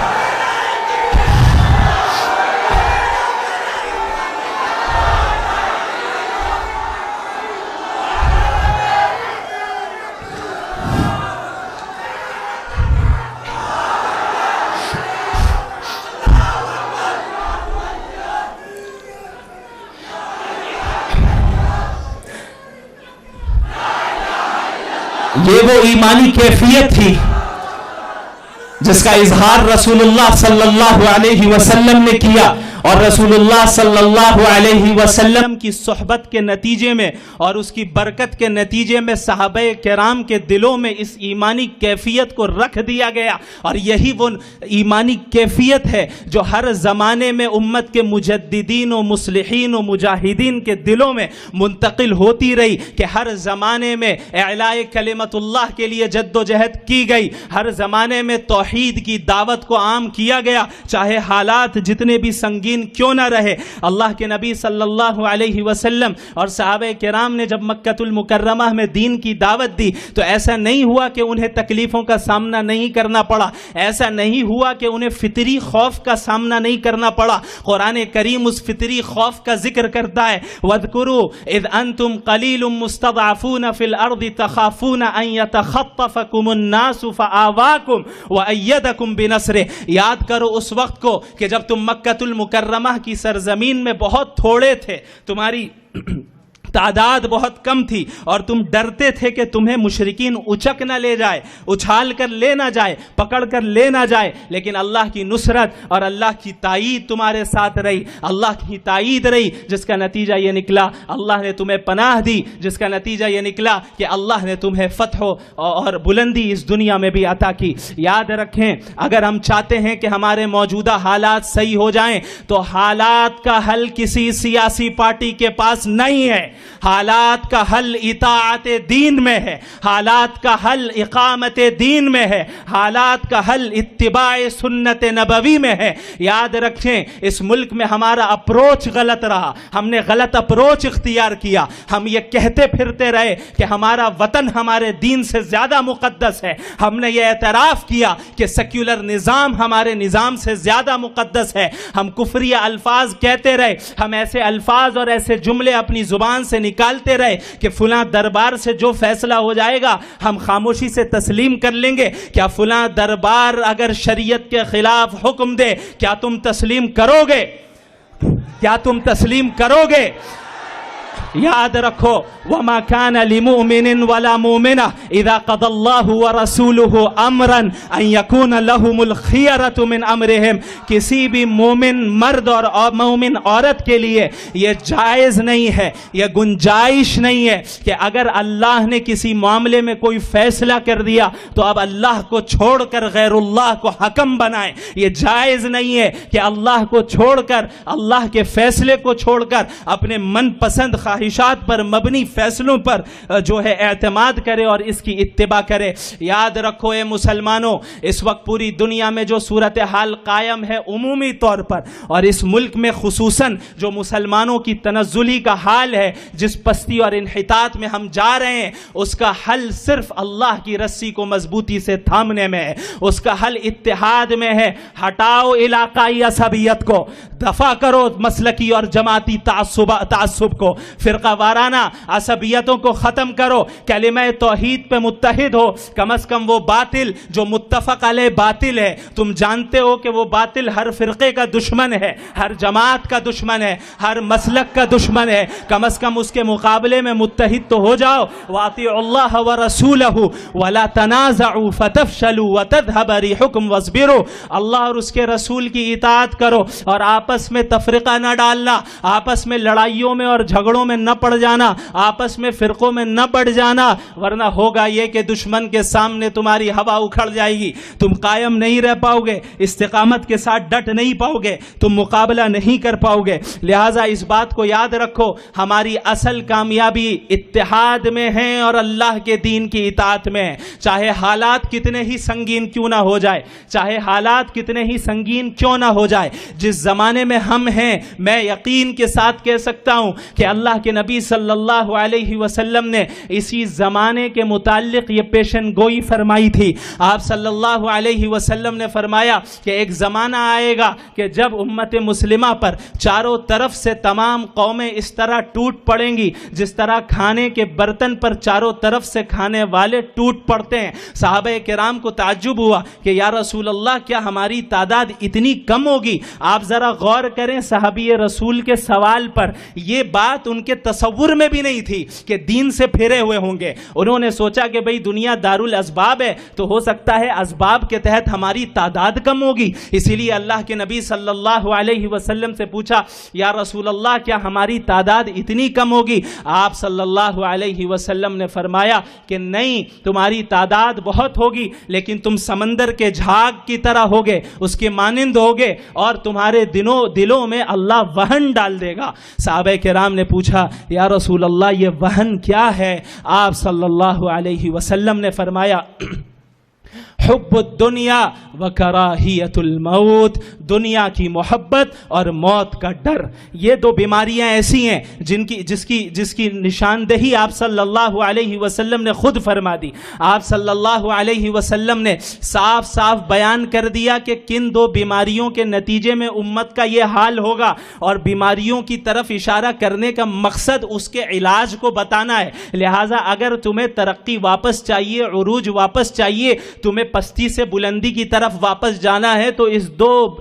یہ وہ ایمانی کیفیت تھی جس کا اظہار رسول اللہ صلی اللہ علیہ وسلم نے کیا، اور رسول اللہ صلی اللہ علیہ وسلم کی صحبت کے نتیجے میں اور اس کی برکت کے نتیجے میں صحابہ کرام کے دلوں میں اس ایمانی کیفیت کو رکھ دیا گیا. اور یہی وہ ایمانی کیفیت ہے جو ہر زمانے میں امت کے مجددین و مصلحین و مجاہدین کے دلوں میں منتقل ہوتی رہی کہ ہر زمانے میں اعلاء کلمت اللہ کے لیے جد و جہد کی گئی، ہر زمانے میں توحید کی دعوت کو عام کیا گیا، چاہے حالات جتنے بھی سنگین کیوں نہ رہے. اللہ کے نبی صلی اللہ علیہ وسلم اور صحابہ کرام نے جب مکہ المکرمہ میں دین کی دعوت دی تو ایسا نہیں ہوا کہ انہیں تکلیفوں کا سامنا نہیں کرنا پڑا، ایسا نہیں ہوا کہ انہیں فطری خوف کا سامنا نہیں کرنا پڑا. قرآن کریم اس فطری خوف کا ذکر کرتا ہے. وَاذْكُرُوا اِذْ أَنْتُمْ قَلِيلٌ مُسْتَضْعَفُونَ فِي الْأَرْضِ تَخَافُونَ أَنْ يَتَخَطَّفَكُمُ النَّاسُ فَآوَاكُمْ وَأَيَّدَكُمْ بِنَصْرِهِ. یاد کرو اس وقت کو کہ جب تم مکہ المکرمہ کی سرزمین میں بہت تھوڑے تھے، تمہاری تعداد بہت کم تھی اور تم ڈرتے تھے کہ تمہیں مشرکین اچک نہ لے جائے، اچھال کر لے نہ جائے، پکڑ کر لے نہ جائے. لیکن اللہ کی نصرت اور اللہ کی تائید تمہارے ساتھ رہی، اللہ کی تائید رہی، جس کا نتیجہ یہ نکلا اللہ نے تمہیں پناہ دی، جس کا نتیجہ یہ نکلا کہ اللہ نے تمہیں فتح اور بلندی اس دنیا میں بھی عطا کی. یاد رکھیں، اگر ہم چاہتے ہیں کہ ہمارے موجودہ حالات صحیح ہو جائیں تو حالات کا حل کسی سیاسی پارٹی کے پاس نہیں ہے. حالات کا حل اطاعت دین میں ہے، حالات کا حل اقامت دین میں ہے، حالات کا حل اتباع سنت نبوی میں ہے. یاد رکھیں، اس ملک میں ہمارا اپروچ غلط رہا، ہم نے غلط اپروچ اختیار کیا. ہم یہ کہتے پھرتے رہے کہ ہمارا وطن ہمارے دین سے زیادہ مقدس ہے. ہم نے یہ اعتراف کیا کہ سیکولر نظام ہمارے نظام سے زیادہ مقدس ہے. ہم کفریہ الفاظ کہتے رہے، ہم ایسے الفاظ اور ایسے جملے اپنی زبان سے نکالتے رہے کہ فلاں دربار سے جو فیصلہ ہو جائے گا ہم خاموشی سے تسلیم کر لیں گے. کیا فلاں دربار اگر شریعت کے خلاف حکم دے کیا تم تسلیم کرو گے؟ کیا تم تسلیم کرو گے؟ یاد رکھو، وَمَا كَانَ لِمُؤْمِنٍ وَلَا مُؤْمِنَةٍ إِذَا قَضَى اللَّهُ وَرَسُولُهُ أَمْرًا أَن يَكُونَ لَهُمُ الْخِيَرَةُ مِنْ أَمْرِهِمْ. کسی بھی مومن مرد اور مومن عورت کے لیے یہ جائز نہیں ہے، یہ گنجائش نہیں ہے کہ اگر اللہ نے کسی معاملے میں کوئی فیصلہ کر دیا تو اب اللہ کو چھوڑ کر غیر اللہ کو حکم بنائیں. یہ جائز نہیں ہے کہ اللہ کو چھوڑ کر، اللہ کے فیصلے کو چھوڑ کر اپنے من پسند خواہشات پر مبنی فیصلوں پر جو ہے اعتماد کرے اور اس کی اتباع کرے. یاد رکھو اے مسلمانوں، اس وقت پوری دنیا میں جو صورتحال قائم ہے عمومی طور پر اور اس ملک میں خصوصاً جو مسلمانوں کی تنزلی کا حال ہے، جس پستی اور انحطاط میں ہم جا رہے ہیں، اس کا حل صرف اللہ کی رسی کو مضبوطی سے تھامنے میں ہے. اس کا حل اتحاد میں ہے. ہٹاؤ علاقائی عصبیت کو، دفع کرو مسلکی اور جماعتی تعصب کو، فرقہ وارانہ عصبیتوں کو ختم کرو. کلمہ توحید پہ متحد ہو. کم از کم وہ باطل جو متفق علیہ باطل ہے، تم جانتے ہو کہ وہ باطل ہر فرقے کا دشمن ہے، ہر جماعت کا دشمن ہے، ہر مسلک کا دشمن ہے. کم از کم اس کے مقابلے میں متحد تو ہو جاؤ. وَأَطِيعُوا اللَّهَ وَرَسُولَهُ وَلَا تَنَازَعُوا فَتَفْشَلُوا وَتَذْهَبَ رِيحُكُمْ وَاصْبِرُوا. اللہ اور اس کے رسول کی اطاعت کرو اور آپس میں تفرقہ نہ ڈالنا، آپس میں لڑائیوں میں اور جھگڑوں میں نہ پڑ جانا، آپس میں فرقوں میں نہ بڑھ جانا، ورنہ ہوگا یہ کہ دشمن کے سامنے تمہاری ہوا اکھڑ جائے گی، تم قائم نہیں رہ پاؤ گے، استقامت کے ساتھ ڈٹ نہیں پاؤ گے، تم مقابلہ نہیں کر پاؤ گے۔ لہٰذا اس بات کو یاد رکھو، ہماری اصل کامیابی اتحاد میں ہے اور اللہ کے دین کی اطاعت میں ہے، چاہے حالات کتنے ہی سنگین کیوں نہ ہو جائے، چاہے حالات کتنے ہی سنگین کیوں نہ ہو جائے۔ جس زمانے میں ہم ہیں، میں یقین کے ساتھ کہہ سکتا ہوں کہ اللہ کے نبی صلی اللہ علیہ وسلم نے اسی زمانے کے متعلق یہ پیشن گوئی فرمائی تھی۔ آپ صلی اللہ علیہ وسلم نے فرمایا کہ ایک زمانہ آئے گا کہ جب امت مسلمہ پر چاروں طرف سے تمام قومیں اس طرح ٹوٹ پڑیں گی جس طرح کھانے کے برتن پر چاروں طرف سے کھانے والے ٹوٹ پڑتے ہیں۔ صحابہ کرام کو تعجب ہوا کہ یا رسول اللہ کیا ہماری تعداد اتنی کم ہوگی؟ آپ ذرا غور کریں صحابی رسول کے سوال پر، یہ بات ان کے تصور میں بھی نہیں تھی کہ دین سے پھرے ہوئے ہوں گے۔ انہوں نے سوچا کہ بھئی دنیا دارالاسباب ہے تو ہو سکتا ہے اسباب کے تحت ہماری تعداد کم ہوگی، اسی لیے اللہ کے نبی صلی اللہ علیہ وسلم سے پوچھا یا رسول اللہ کیا ہماری تعداد اتنی کم ہوگی؟ آپ صلی اللہ علیہ وسلم نے فرمایا کہ نہیں، تمہاری تعداد بہت ہوگی لیکن تم سمندر کے جھاگ کی طرح ہوگے، اس کے مانند ہوگے، اور تمہارے دلوں میں اللہ وہن ڈال دے گا۔ صحابہ کرام نے پوچھا یا رسول اللہ یہ وہن کیا ہے؟ آپ صلی اللہ علیہ وسلم نے فرمایا حب الدنیا وکراہیت الموت، دنیا کی محبت اور موت کا ڈر۔ یہ دو بیماریاں ایسی ہیں جس کی نشاندہی آپ صلی اللہ علیہ وسلم نے خود فرما دی۔ آپ صلی اللہ علیہ وسلم نے صاف صاف بیان کر دیا کہ کن دو بیماریوں کے نتیجے میں امت کا یہ حال ہوگا، اور بیماریوں کی طرف اشارہ کرنے کا مقصد اس کے علاج کو بتانا ہے۔ لہٰذا اگر تمہیں ترقی واپس چاہیے، عروج واپس چاہیے، تمہیں پستی سے بلندی کی طرف واپس جانا ہے تو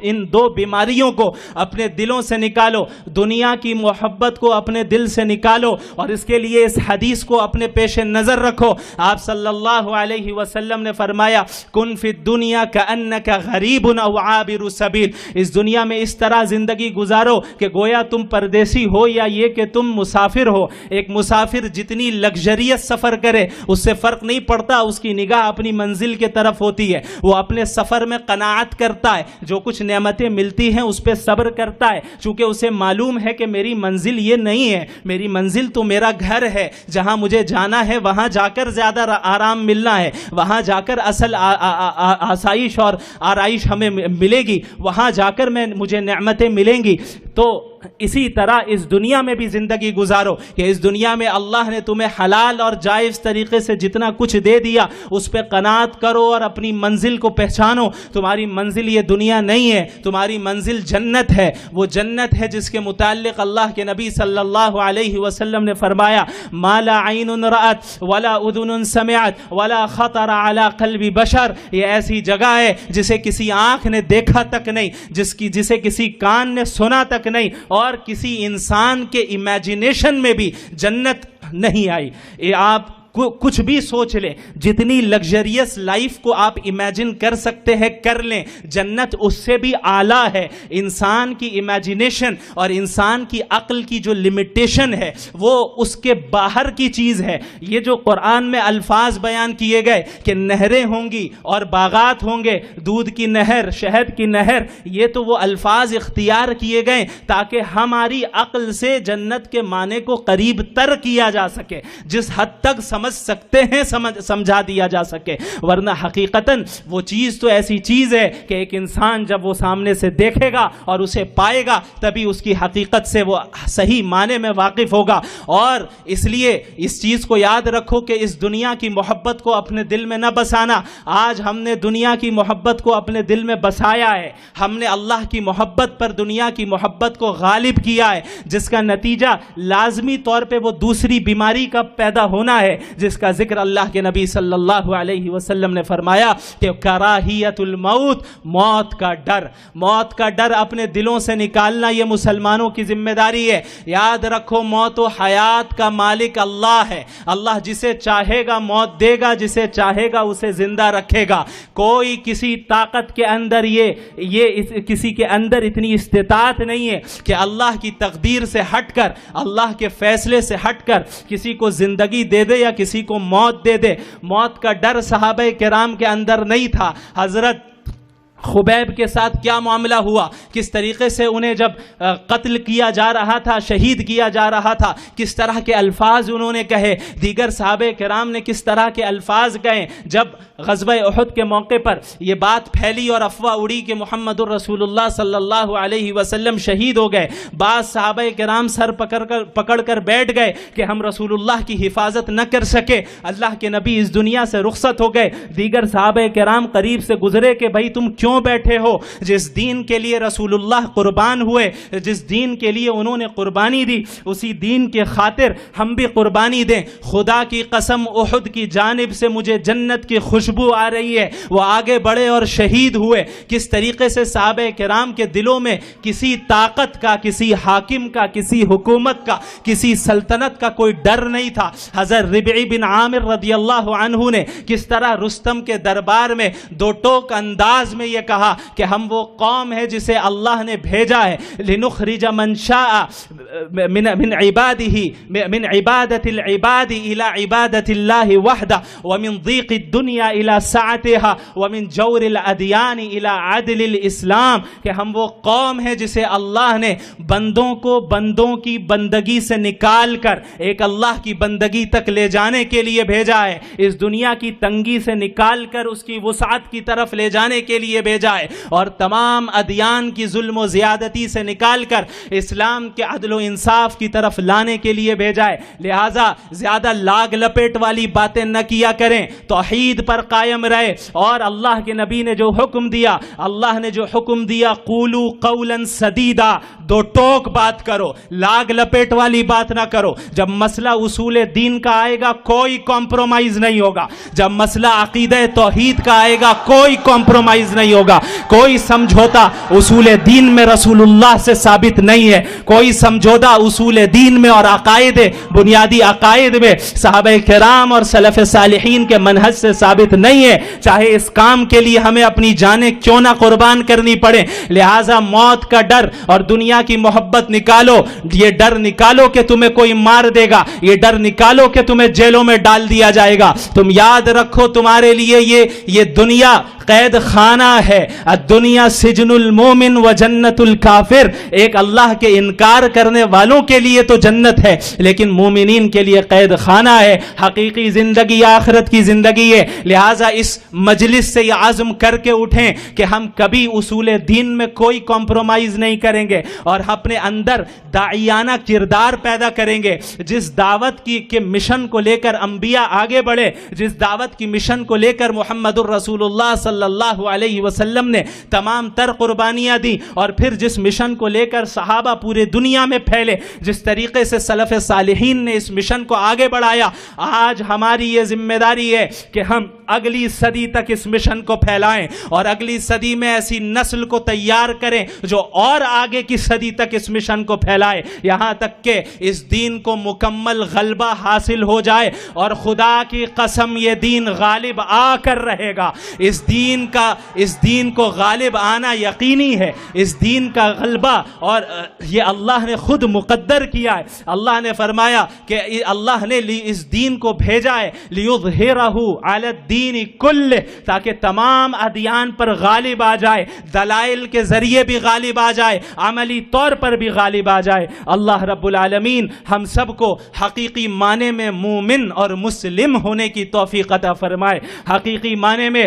ان دو بیماریوں کو اپنے دلوں سے نکالو، دنیا کی محبت کو اپنے دل سے نکالو، اور اس کے لیے اس حدیث کو اپنے پیش نظر رکھو۔ آپ صلی اللہ علیہ وسلم نے فرمایا کن فی الدنیا کأنک غریب او عابر سبیل، اس دنیا میں اس طرح زندگی گزارو کہ گویا تم پردیسی ہو یا یہ کہ تم مسافر ہو۔ ایک مسافر جتنی لگژریت سفر کرے اس سے فرق نہیں پڑتا، اس کی نگاہ اپنی منزل کے طرف ہوتی ہے، وہ اپنے سفر میں قناعت کرتا ہے، جو کچھ نعمتیں ملتی ہیں اس پہ صبر کرتا ہے، چونکہ اسے معلوم ہے کہ میری منزل یہ نہیں ہے، میری منزل تو میرا گھر ہے، جہاں مجھے جانا ہے وہاں جا کر زیادہ آرام ملنا ہے، وہاں جا کر اصل آسائش اور آرائش ہمیں ملے گی، وہاں جا کر مجھے نعمتیں ملیں گی۔ تو اسی طرح اس دنیا میں بھی زندگی گزارو کہ اس دنیا میں اللہ نے تمہیں حلال اور جائز طریقے سے جتنا کچھ دے دیا اس پہ قناعت کرو اور اپنی منزل کو پہچانو۔ تمہاری منزل یہ دنیا نہیں ہے، تمہاری منزل جنت ہے، وہ جنت ہے جس کے متعلق اللہ کے نبی صلی اللہ علیہ وسلم نے فرمایا ما لا عین رأت ولا اذن سمعت ولا خطر علی قلب بشر، یہ ایسی جگہ ہے جسے کسی آنکھ نے دیکھا تک نہیں، جسے کسی کان نے سنا تک نہیں، اور کسی انسان کے امیجنیشن میں بھی جنت نہیں آئی۔ یہ آپ کچھ بھی سوچ لیں، جتنی لگژریس لائف کو آپ امیجن کر سکتے ہیں کر لیں، جنت اس سے بھی اعلیٰ ہے۔ انسان کی امیجنیشن اور انسان کی عقل کی جو لمیٹیشن ہے وہ اس کے باہر کی چیز ہے۔ یہ جو قرآن میں الفاظ بیان کیے گئے کہ نہریں ہوں گی اور باغات ہوں گے، دودھ کی نہر، شہد کی نہر، یہ تو وہ الفاظ اختیار کیے گئے تاکہ ہماری عقل سے جنت کے معنی کو قریب تر کیا جا سکے، جس حد تک سمجھ سکتے ہیں سمجھا دیا جا سکے، ورنہ حقیقتاً وہ چیز تو ایسی چیز ہے کہ ایک انسان جب وہ سامنے سے دیکھے گا اور اسے پائے گا تبھی اس کی حقیقت سے وہ صحیح معنی میں واقف ہوگا۔ اور اس لیے اس چیز کو یاد رکھو کہ اس دنیا کی محبت کو اپنے دل میں نہ بسانا۔ آج ہم نے دنیا کی محبت کو اپنے دل میں بسایا ہے، ہم نے اللہ کی محبت پر دنیا کی محبت کو غالب کیا ہے، جس کا نتیجہ لازمی طور پہ وہ دوسری بیماری کا پیدا ہونا ہے جس کا ذکر اللہ کے نبی صلی اللہ علیہ وسلم نے فرمایا کہ کراہیت الموت، موت کا ڈر اپنے دلوں سے نکالنا یہ مسلمانوں کی ذمہ داری ہے۔ یاد رکھو موت و حیات کا مالک اللہ ہے، اللہ جسے چاہے گا موت دے گا، جسے چاہے گا اسے زندہ رکھے گا۔ کوئی کسی طاقت کے اندر کسی کے اندر اتنی استطاعت نہیں ہے کہ اللہ کی تقدیر سے ہٹ کر، اللہ کے فیصلے سے ہٹ کر کسی کو زندگی دے دے یا کسی کو موت دے دے۔ موت کا ڈر صحابہ کرام کے اندر نہیں تھا۔ حضرت خبیب کے ساتھ کیا معاملہ ہوا، کس طریقے سے انہیں جب قتل کیا جا رہا تھا، شہید کیا جا رہا تھا، کس طرح کے الفاظ انہوں نے کہے، دیگر صحابہ کرام نے کس طرح کے الفاظ کہے۔ جب غزوہ احد کے موقع پر یہ بات پھیلی اور افواہ اڑی کہ محمد الرسول اللہ صلی اللہ علیہ وسلم شہید ہو گئے، بعض صحابہ کرام سر پکڑ کر بیٹھ گئے کہ ہم رسول اللہ کی حفاظت نہ کر سکے، اللہ کے نبی اس دنیا سے رخصت ہو گئے۔ دیگر صحابہ کرام قریب سے گزرے کہ بھائی تم کیوں بیٹھے ہو؟ جس دین کے لیے رسول اللہ قربان ہوئے، جس دین کے لیے انہوں نے قربانی دی، اسی دین کے خاطر ہم بھی قربانی دیں۔ خدا کی قسم احد کی جانب سے مجھے جنت کی خوشبو آ رہی ہے۔ وہ آگے بڑھے اور شہید ہوئے۔ کس طریقے سے صحابہ کرام کے دلوں میں کسی طاقت کا، کسی حاکم کا، کسی حکومت کا، کسی سلطنت کا کوئی ڈر نہیں تھا۔ حضرت ربعی بن عامر رضی اللہ عنہ نے کس طرح رستم کے دربار میں دو ٹوک انداز میں یہ کہا کہ ہم وہ قوم ہے جسے اللہ نے بھیجا ہے لنخرج من شاء من عباده من عبادت العباد الى عبادت اللہ وحدہ ومن ضیق الدنیا الى سعتها ومن جور الادیان الى عدل الاسلام، کہ ہم وہ قوم ہے جسے اللہ نے بندوں کو بندوں کی بندگی سے نکال کر ایک اللہ کی بندگی تک لے جانے کے لیے بھیجا ہے، اس دنیا کی تنگی سے نکال کر اس کی وسعت کی طرف لے جانے کے لیے بھیجا ہے، اور تمام ادیان کی ظلم و زیادتی سے نکال کر اسلام کے عدل و انصاف کی طرف لانے کے لیے بھیجا ہے۔ لہٰذا زیادہ لاگ لپیٹ والی باتیں نہ کیا کریں، توحید پر قائم رہے، اور اللہ کے نبی نے جو حکم دیا، اللہ نے جو حکم دیا قولوا قولا سدیدا، دو ٹوک بات کرو، لاگ لپیٹ والی بات نہ کرو۔ جب مسئلہ اصول دین کا آئے گا کوئی کمپرومائز نہیں ہوگا، جب مسئلہ عقیدہ توحید کا آئے گا کوئی کمپرومائز نہیں ہوگا، کوئی سمجھوتا اصول دین میں رسول اللہ سے ثابت نہیں ہے، کوئی سمجھوتا اصول دین میں اور عقائد، بنیادی عقائد میں صحابہ کرام اور سلف صالحین کے منہج سے ثابت نہیں ہے، چاہے اس کام کے لیے ہمیں اپنی جانیں کیوں نہ قربان کرنی پڑے۔ لہٰذا موت کا ڈر اور دنیا کی محبت نکالو، یہ ڈر نکالو کہ تمہیں کوئی مار دے گا، یہ ڈر نکالو کہ تمہیں جیلوں میں ڈال دیا جائے گا۔ تم یاد رکھو تمہارے لیے یہ دنیا قید خانہ ہے، الدنیا سجن المومن و جنت الکافر، ایک اللہ کے انکار کرنے والوں کے لیے تو جنت ہے لیکن مومنین کے لیے قید خانہ ہے۔ حقیقی زندگی آخرت کی زندگی ہے۔ لہٰذا اس مجلس سے یہ عزم کر کے اٹھیں کہ ہم کبھی اصول دین میں کوئی کمپرومائز نہیں کریں گے اور اپنے اندر داعیانہ کردار پیدا کریں گے۔ جس دعوت کے مشن کو لے کر انبیاء آگے بڑھے، جس دعوت کی مشن کو لے کر محمد الرسول اللہ صلی اللہ علیہ وسلم نے تمام تر قربانیاں دی، اور پھر جس مشن کو لے کر صحابہ پورے دنیا میں پھیلے، جس طریقے سے سلف صالحین نے اس مشن کو آگے بڑھایا، آج ہماری یہ ذمہ داری ہے کہ ہم اگلی صدی تک اس مشن کو پھیلائیں اور اگلی صدی میں ایسی نسل کو تیار کریں جو اور آگے کی صدی تک اس مشن کو پھیلائے، یہاں تک کہ اس دین کو مکمل غلبہ حاصل ہو جائے، اور خدا کی قسم یہ دین غالب آ کر رہے گا۔ اس دین کو غالب آنا یقینی ہے، اس دین کا غلبہ، اور یہ اللہ نے خود مقدر کیا ہے۔ اللہ نے فرمایا کہ اللہ نے اس دین کو بھیجا ہے لیظہرہ علی الدین کلہ، تاکہ تمام ادیان پر غالب آ جائے، دلائل کے ذریعے بھی غالب آ جائے، عملی طور پر بھی غالب آ جائے۔ اللہ رب العالمین ہم سب کو حقیقی معنی میں مومن اور مسلم ہونے کی توفیق عطا فرمائے، حقیقی معنی میں